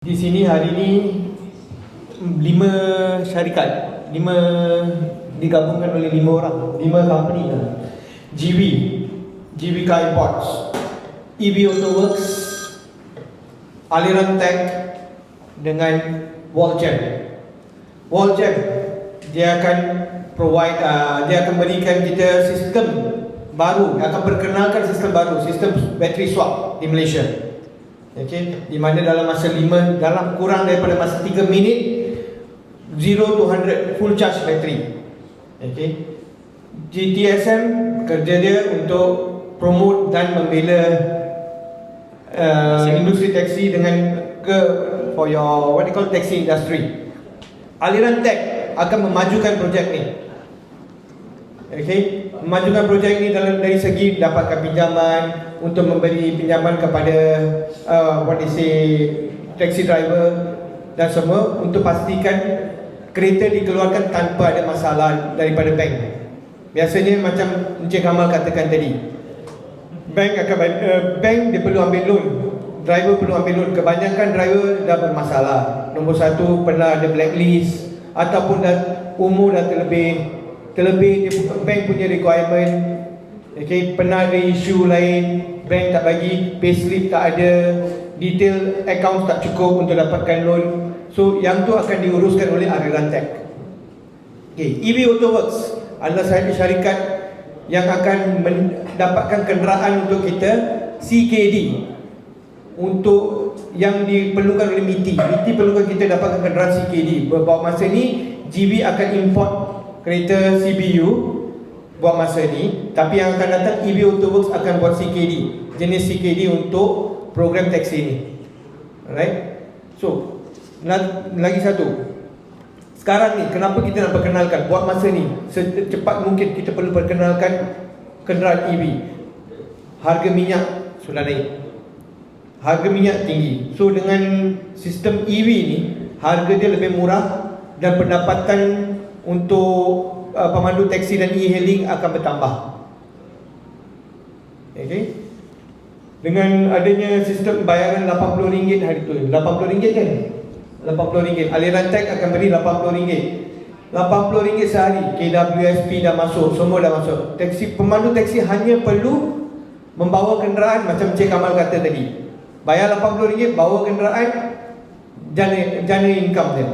Di sini hari ini 5 syarikat, 5 digabungkan oleh 5 orang, 5 company lah. GV Car Imports, EV Autoworks, Aliran Tech dengan Walljam. Walljam dia akan provide, dia akan berikan kita sistem baru, akan perkenalkan sistem baru, sistem battery swap di Malaysia. Okay, di mana dalam masa dalam kurang daripada masa 3 minit 0 to 100 full charge battery. Okay, GTSM kerja dia untuk promote dan membela industri taksi dengan for your what you call taxi industry. Aliran Tech akan memajukan projek ni. Okay, memajukan projek ni dari segi dapatkan pinjaman, untuk memberi pinjaman kepada what they say taxi driver dan semua, untuk pastikan kereta dikeluarkan tanpa ada masalah daripada bank. Biasanya macam Encik Kamal katakan tadi, bank dia perlu ambil loan, driver perlu ambil loan. Kebanyakan driver dah bermasalah. Nombor satu, pernah ada blacklist, ataupun dah umur dah terlebih bank punya requirement. Okay, pernah ada isu lain, bank tak bagi, payslip tak ada, detail account tak cukup untuk dapatkan loan. So yang tu akan diuruskan oleh Aliran Tech. Okay, EV Autoworks adalah syarikat yang akan mendapatkan kenderaan untuk kita CKD, untuk yang diperlukan oleh MITI. MITI perlukan kita dapatkan kenderaan CKD. Beberapa masa ni GV akan import kereta CBU buat masa ni, tapi yang akan datang EV Autoworks akan buat CKD, jenis CKD untuk program taksi ni. Alright. So lagi satu, sekarang ni kenapa kita nak perkenalkan, buat masa ni secepat mungkin kita perlu perkenalkan kenderaan EV. Harga minyak sudah naik, harga minyak tinggi. So dengan sistem EV ni, harga dia lebih murah dan pendapatan untuk pemandu taksi dan e-hailing akan bertambah. Okay, dengan adanya sistem bayaran RM80 hari tu, RM80 kan? RM80. Aliran Tech akan beri RM80. RM80 sehari. KWSP dah masuk, semua dah masuk. Pemandu taksi hanya perlu membawa kenderaan, macam Cik Kamal kata tadi. Bayar RM80, bawa kenderaan, jana income dia.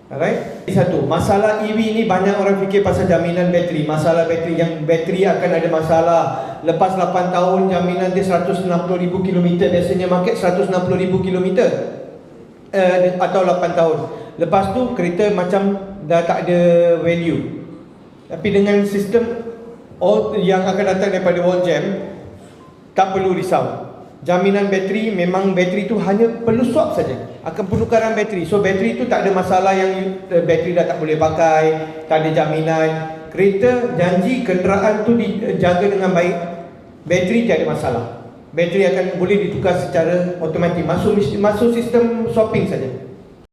Alright. Satu, masalah EV ni banyak orang fikir pasal jaminan bateri. Masalah bateri, yang bateri akan ada masalah. Lepas 8 tahun jaminan dia 160,000 km. Biasanya market 160,000 km atau 8 tahun. Lepas tu kereta macam dah tak ada value. Tapi dengan sistem yang akan datang daripada Walljam, tak perlu risau. Jaminan bateri, memang bateri tu hanya perlu swap saja, akan penukaran bateri. So bateri tu tak ada masalah yang bateri dah tak boleh pakai, tak ada jaminan. Kereta janji kenderaan tu dijaga dengan baik, bateri tak ada masalah. Bateri akan boleh ditukar secara automatik, masuk sistem swapping saja.